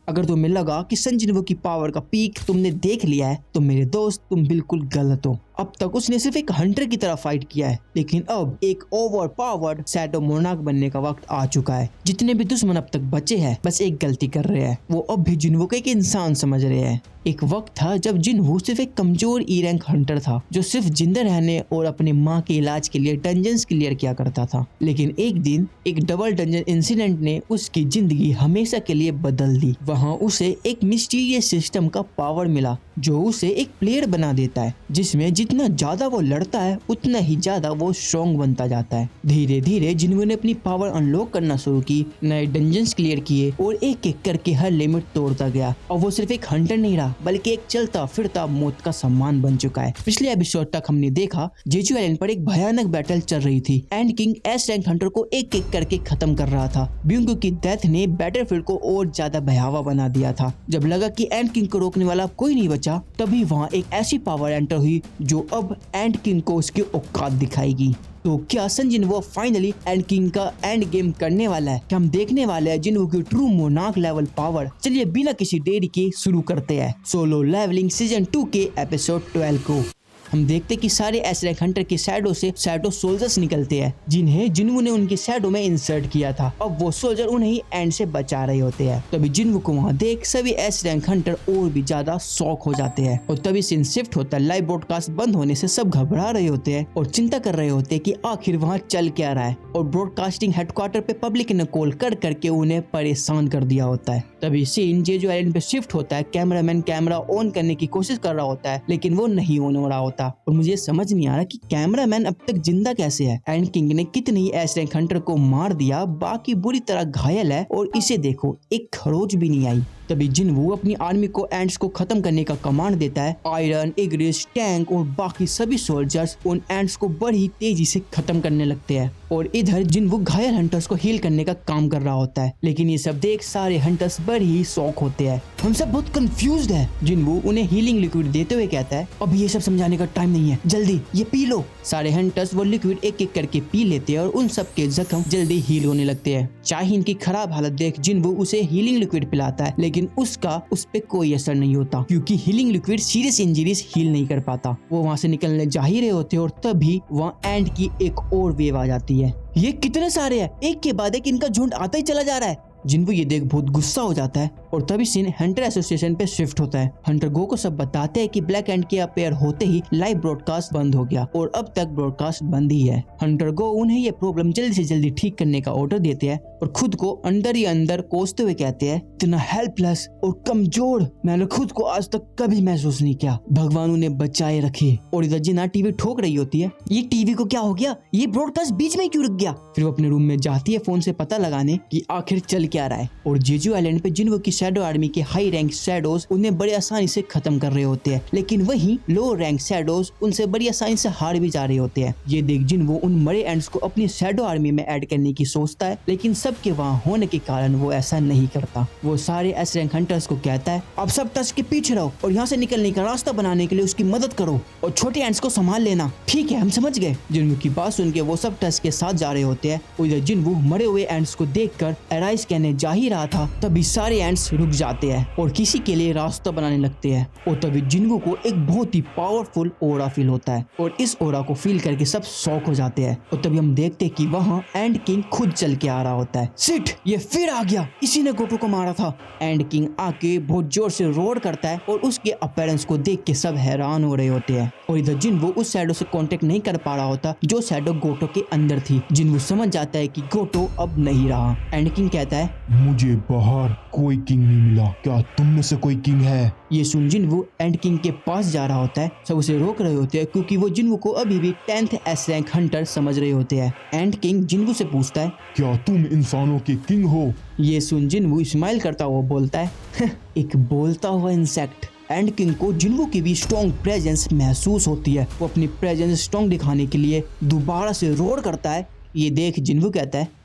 अगर तुम्हें लगा कि सन जिनवो की पावर का पीक तुमने देख लिया है तो मेरे दोस्त तुम बिल्कुल गलत हो। अब तक उसने सिर्फ एक हंटर की तरह फाइट किया है, लेकिन अब एक ओवर पावर्ड शैडो मोनार्क बनने का वक्त आ चुका है। जितने भी दुश्मन अब तक बचे हैं बस एक गलती कर रहे हैं, वो अब भी जिनवो को एक इंसान समझ रहे हैं। एक वक्त था जब जिनवो सिर्फ एक कमजोर ई रैंक हंटर था जो सिर्फ जिंदा रहने और अपने माँ के इलाज के लिए डंजन्स क्लियर किया करता था। लेकिन एक दिन एक डबल डंजन इंसिडेंट ने उसकी जिंदगी हमेशा के लिए बदल दी। वहाँ उसे एक मिस्टीरियस सिस्टम का पावर मिला जो उसे एक प्लेयर बना देता है, जिसमें जितना ज्यादा वो लड़ता है उतना ही ज्यादा वो स्ट्रॉन्ग बनता जाता है। धीरे धीरे जिनवो ने अपनी पावर अनलॉक करना शुरू की, नए डंजन्स क्लियर किए और एक एक करके हर लिमिट तोड़ता गया। और वो सिर्फ एक हंटर नहीं रहा बल्कि एक चलता फिरता मौत का सम्मान बन चुका है। पिछले एपिसोड तक हमने देखा जेजू आइलैंड पर एक भयानक बैटल चल रही थी। And king S rank Hunter को एक एक करके खत्म कर रहा था। ब्यूंगो की डेथ ने बैटलफील्ड को और ज्यादा भयावह बना दिया था। जब लगा कि एंड किंग को रोकने वाला कोई नहीं बचा, तभी वहाँ एक ऐसी पावर एंटर हुई जो अब एंड किंग को उसकी औकात दिखाएगी। तो क्या सन जिनवो फाइनली एंड किंग का एंड गेम करने वाला है? क्या हम देखने वाले हैं जिनवो की ट्रू मोनार्क लेवल पावर? चलिए बिना किसी देरी के शुरू करते हैं सोलो लेवलिंग सीजन 2 के एपिसोड 12 को। हम देखते कि सारे एस रैंक हंटर के शैडो से शैडो सोल्जर्स निकलते हैं जिन्हें जिनवो ने उनके शैडो में इंसर्ट किया था। अब वो सोल्जर उन्हें एंड से बचा रहे होते हैं। तभी जिनवो को वहाँ देख सभी एस रैंक हंटर और भी ज्यादा शॉक हो जाते हैं और तभी सीन शिफ्ट होता है। लाइव ब्रॉडकास्ट बंद होने से सब घबरा रहे होते हैं और चिंता कर रहे होते हैं कि आखिर वहाँ चल क्या रहा है। और ब्रॉडकास्टिंग हेडक्वार्टर पे पब्लिक ने कॉल कर करके उन्हें परेशान कर दिया होता है। तभी सीन जेजू आइलैंड पे शिफ्ट होता है। कैमरामैन कैमरा ऑन करने की कोशिश कर रहा होता है लेकिन वो नहीं ऑन हो रहा होता और मुझे समझ नहीं आ रहा कि कैमरामैन अब तक जिंदा कैसे है। एंड किंग ने कितने ही एस रैंक हंटर को मार दिया, बाकी बुरी तरह घायल है और इसे देखो एक खरोच भी नहीं आई। तभी जिनवो अपनी आर्मी को एंड्स को खत्म करने का कमांड देता है। आयरन, इग्रिस, टैंक और बाकी सभी सोल्जर्स उन एंड्स को बड़ी तेजी से खत्म करने लगते हैं और इधर जिनवो घायल हंटर्स को हील करने का काम कर रहा होता है। लेकिन ये सब देख सारे हंटर्स बड़ी ही शॉक होते हैं। हम सब बहुत कंफ्यूज्ड है। जिनवो उन्हें हीलिंग लिक्विड देते हुए कहता है अभी ये सब समझाने का टाइम नहीं है, जल्दी ये पी लो। सारे हंटर्स वो लिक्विड एक एक करके पी लेते हैं और उन सब के जख्म जल्दी हील होने लगते हैं। शाहीन की खराब हालत देख जिनवो उसे हीलिंग लिक्विड पिलाता है लेकिन उसका उस पे कोई असर नहीं होता क्योंकि healing liquid serious injuries heal नहीं कर पाता। वो वहाँ से निकलने जा ही रहे होते और तभी वहाँ एंड की एक और वेव आ जाती है। ये कितने सारे हैं, एक के बाद एक इनका झुंड आता ही चला जा रहा है। जिनको ये देख बहुत गुस्सा हो जाता है और तभी सीन हंटर एसोसिएशन पे शिफ्ट होता है। हंटर गो को सब बताते हैं कि ब्लैक एंड के अपेयर होते ही लाइव ब्रॉडकास्ट बंद हो गया और अब तक ब्रॉडकास्ट बंद ही है। हंटर गो उन्हें ये प्रॉब्लम जल्दी से जल्दी ठीक करने का ऑर्डर देते हैं और खुद को अंदर ही अंदर कोसते हुए कहते हैं इतना हेल्पलेस और कमजोर मैंने खुद को आज तक कभी महसूस नहीं किया, भगवान उन्हें बचाए रखे। और इधर जिना टीवी ठोक रही होती है, ये टीवी को क्या हो गया, ये ब्रॉडकास्ट बीच में क्यों रुक गया। फिर वो अपने रूम में जाती है फोन से पता लगाने की आखिर चल क्या रहा है। और जेजू आइलैंड पे जिनवो की शैडो आर्मी के हाई रैंक शैडोज उन्हें बड़ी आसानी से खत्म कर रहे होते हैं, लेकिन वहीं लो रैंक शैडोज उनसे बड़ी आसानी से हार भी जा रहे होते हैं। ये देख जिनवो उन मरे एंड्स को अपनी शैडो आर्मी में ऐड करने की सोचता है, लेकिन सबके वहाँ होने के कारण वो ऐसा नहीं करता। वो सारे एस रैंक हंटर्स को कहता है आप सब टस के पीछे रहो और यहाँ से निकलने का रास्ता बनाने के लिए उसकी मदद करो और छोटे एंड्स को संभाल लेना। ठीक है हम समझ गए। जिनवो की बात सुन के वो सब टस के साथ जा रहे होते हैं। उधर जिनवो मरे हुए एंड्स को देखकर एराइज कहने जा ही रहा था, तभी सारे एंड्स रुक जाते हैं और किसी के लिए रास्ता बनाने लगते हैं। और तभी जिनवो को एक बहुत ही पावरफुल ओरा फील होता है और इस ओरा को फील करके सब शॉक हो जाते हैं। और तभी हम देखते हैं कि वहाँ एंड किंग खुद चल के आ रहा होता है। सिट ये फिर आ गया, इसी ने गोटो को मारा था। एंड किंग आके बहुत जोर से रोर करता है और उसके अपीयरेंस को देख के सब हैरान हो रहे होते हैं। और इधर जिनवो उस शैडो से कांटेक्ट नहीं कर पा रहा होता जो शैडो गोटो के अंदर थी। जिनवो समझ जाता है कि गोटो अब नहीं रहा। एंड किंग कहता है मुझे बाहर कोई किंग नहीं मिला, क्या तुम में से कोई किंग है? ये सुन जिनवो एंड किंग के पास जा रहा होता है। सब उसे रोक रहे होते हैं क्योंकि वो जिनवो को अभी भी 10th एस रैंक हंटर समझ रहे होते हैं। एंड किंग जिनवो से पूछता है क्या तुम इंसानों के किंग हो? ये सुन जिनवो स्माइल करता हुआ बोलता है एक बोलता हुआ इंसेक्ट। एंड किंग को जिनवो की भी स्ट्रॉन्ग प्रेजेंस महसूस होती है। वो अपनी प्रेजेंस स्ट्रॉन्ग दिखाने के लिए दोबारा से रोर करता है। ये देख जिनवो कहता है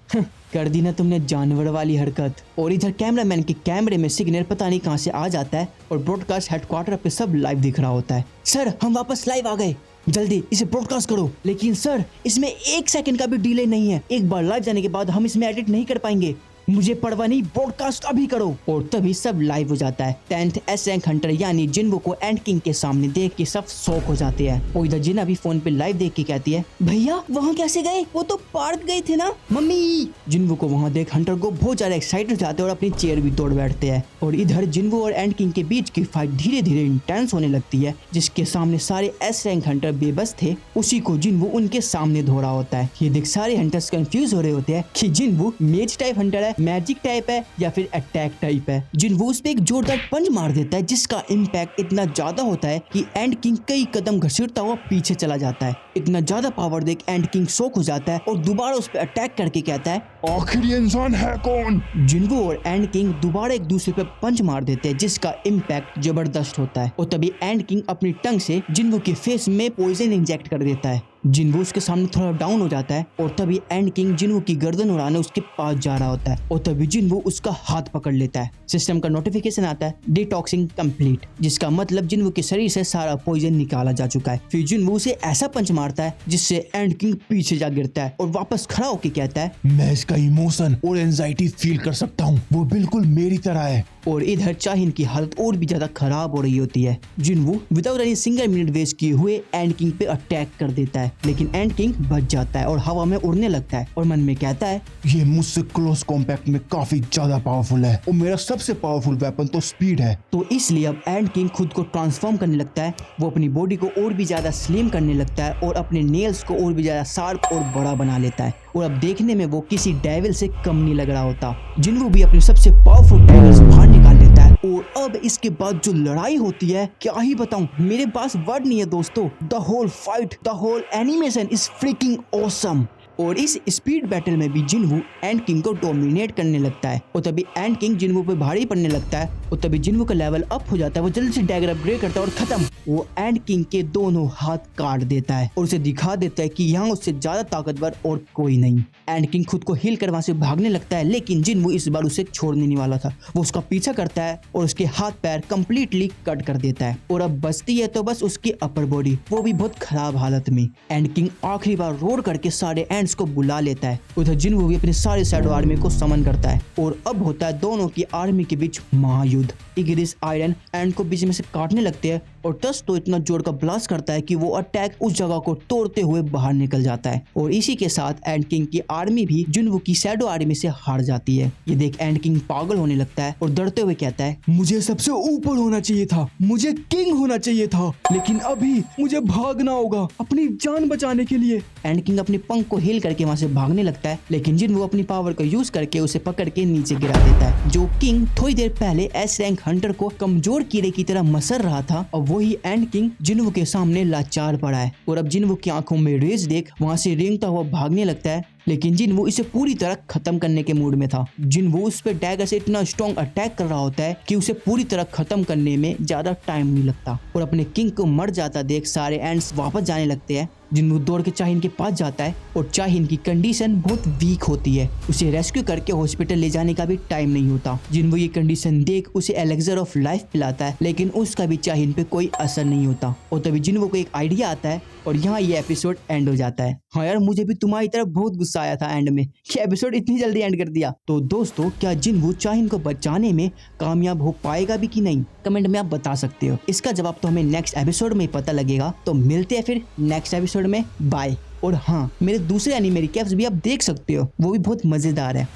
कर दी ना तुमने जानवर वाली हरकत। और इधर कैमरामैन के कैमरे में सिग्नल पता नहीं कहां से आ जाता है और ब्रॉडकास्ट हेडक्वार्टर पे सब लाइव दिख रहा होता है। सर हम वापस लाइव आ गए, जल्दी इसे ब्रॉडकास्ट करो। लेकिन सर इसमें 1 सेकंड का भी डिले नहीं है, एक बार लाइव जाने के बाद हम इसमें एडिट नहीं कर पाएंगे। मुझे परवाह नहीं, ब्रॉडकास्ट अभी करो। और तभी सब लाइव हो जाता है। 10th एस रैंक हंटर यानी जिन्वो को एंड किंग के सामने देख के सब शॉक हो जाते हैं। और इधर जिना भी फोन पे लाइव देख के कहती है, भैया वहाँ कैसे गए? वो तो पार्क गए थे ना मम्मी। जिन्वो को वहाँ देख हंटर को बहुत ज्यादा एक्साइटेड हो जाते हैं और अपनी चेयर भी तोड़ बैठते हैं। और इधर जिन्वो और एंड किंग के बीच की फाइट धीरे धीरे इंटेंस होने लगती है। जिसके सामने सारे एस रैंक हंटर बेबस थे, उसी को जिन्वो उनके सामने धो रहा होता है। ये देख सारे हंटर्स कंफ्यूज हो रहे होते हैं कि जिन्वो मेज टाइप हंटर है, मैजिक टाइप है या फिर अटैक टाइप है। जिन्वो उस पे एक जोरदार पंच मार देता है जिसका इम्पैक्ट इतना ज्यादा होता है कि एंड किंग कई कदम घसीटता हुआ पीछे चला जाता है। इतना ज्यादा पावर देख एंड किंग शॉक हो जाता है और दोबारा उस पर अटैक करके कहता है, आखिर ये इंसान है कौन? जिन्वो और एंड किंग दोबारा एक दूसरे पे पंच मार देते हैं जिसका इम्पैक्ट जबरदस्त होता है। और तभी एंड किंग अपनी टंग से जिन्वो के फेस में पॉइजन इंजेक्ट कर देता है। जिन्वो उसके सामने थोड़ा डाउन हो जाता है और तभी एंड किंग जिन्वो की गर्दन उड़ाने उसके पास जा रहा होता है। और तभी जिन्वो उसका हाथ पकड़ लेता है। सिस्टम का नोटिफिकेशन आता है, डिटॉक्सिंग कंप्लीट, जिसका मतलब जिन्वो के शरीर से सारा पॉइजन निकाला जा चुका है। फिर जिन्वो उसे ऐसा पंच मारता है जिससे एंड किंग पीछे जा गिरता है और वापस खड़ा होकर कहता है, मैं इसका इमोशन और एंजाइटी फील कर सकता हूँ, वो बिल्कुल मेरी तरह है। और इधर चाहिन की हालत और भी ज्यादा खराब हो रही होती है। जिन्वो without any single minute waste किए हुए एंड किंग पे अटैक कर देता है, लेकिन एंड किंग बच जाता है और हवा में उड़ने लगता है और मन में कहता है, ये मुझसे क्लोज कॉम्पैक्ट में काफी ज्यादा पावरफुल है और मेरा सबसे पावरफुल वेपन तो स्पीड है। तो इसलिए अब एंड किंग खुद को ट्रांसफॉर्म करने लगता है। वो अपनी बॉडी को और भी ज्यादा स्लिम करने लगता है और अपने नेल्स को और भी ज्यादा शार्प और बड़ा बना लेता है। और अब देखने में वो किसी डेविल से कम नहीं लग रहा होता। जिन्वो भी अपने सबसे पावरफुल डेविल्स बाहर निकाल लेता है। और अब इसके बाद जो लड़ाई होती है, क्या ही बताऊं, मेरे पास वर्ड नहीं है दोस्तों। The whole fight, the whole animation is freaking awesome. और इस स्पीड बैटल में भी जिन्वो एंड किंग को डोमिनेट करने लगता है। और तभी एंड किंग जिन्वो पे भारी पड़ने लगता है और तभी जिन्वो का लेवल अप हो जाता है। वो जल्दी से डैगर अपग्रेड करता है और खत्म। वो एंड किंग के दोनों हाथ काट देता है और उसे दिखा देता है कि यहाँ उससे ज्यादा ताकतवर और कोई नहीं। एंड किंग खुद को हील कर वहां से भागने लगता है, लेकिन जिन्वो इस बार उसे छोड़ने नहीं वाला था। वो उसका पीछा करता है और उसके हाथ पैर कंप्लीटली कट कर देता है। और अब बचती है तो बस उसकी अपर बॉडी, वो भी बहुत खराब हालत में। एंड किंग आखिरी बार रोर करके सारे एंड्स को बुला लेता है। उधर जिन्वो भी अपने सारे शैडो आर्मी को समन करता है और अब होता है दोनों की आर्मी के बीच महायुद्ध। इग्रिस आयरन एंड को बीच में से काटने लगते हैं और टस तो इतना जोर का ब्लास्ट करता है कि वो अटैक उस जगह को तोड़ते हुए बाहर निकल जाता है। और इसी के साथ एंड किंग की आर्मी भी जिन्वो की शैडो आर्मी से हार जाती है। ये देख एंड किंग पागल होने लगता है और डरते हुए कहता है, मुझे सबसे ऊपर होना चाहिए था, मुझे किंग होना चाहिए था, लेकिन अभी मुझे भागना होगा अपनी जान बचाने के लिए। एंड किंग अपने पंख को हिल करके वहां से भागने लगता है, लेकिन जिन्वो अपनी पावर का यूज करके उसे पकड़ के नीचे गिरा देता है। जो किंग थोड़ी देर पहले एस रैंक हंटर को कमजोर कीड़े की तरह मसर रहा था, और वही एंड किंग जिन्वो के सामने लाचार पड़ा है। और अब जिन्वो की आंखों में रेज देख वहां से रेंगता हुआ भागने लगता है, लेकिन जिन्वो इसे पूरी तरह खत्म करने के मूड में था। जिन्वो उस पे डैगर से इतना स्ट्रॉन्ग अटैक कर रहा होता है कि उसे पूरी तरह खत्म करने में ज्यादा टाइम नहीं लगता। और अपने किंग को मर जाता देख सारे एंड्स वापस जाने लगते हैं। जिन्वो दौड़ के चाहिन के पास जाता है और चाहिन की कंडीशन बहुत वीक होती है। उसे रेस्क्यू करके हॉस्पिटल ले जाने का भी टाइम नहीं होता। जिन्वो ये कंडीशन देख उसे एलेक्सर ऑफ लाइफ पिलाता है, लेकिन उसका भी चाहिन पे कोई असर नहीं होता। और तभी जिन्वो को एक आइडिया आता है और यहाँ ये एपिसोड एंड हो जाता है। हाँ यार, मुझे भी तुम्हारी तरफ बहुत गुस्सा आया था एंड में कि एपिसोड इतनी जल्दी एंड कर दिया। तो दोस्तों, क्या जिन्वो चाहिन को बचाने में कामयाब हो पाएगा भी कि नहीं, कमेंट में आप बता सकते हो। इसका जवाब तो हमें नेक्स्ट एपिसोड में ही पता लगेगा। तो मिलते हैं फिर नेक्स्ट एपिसोड में। बाय। और हाँ, मेरे दूसरे एनिमे रिकैप्स भी आप देख सकते हो, वो भी बहुत मजेदार है।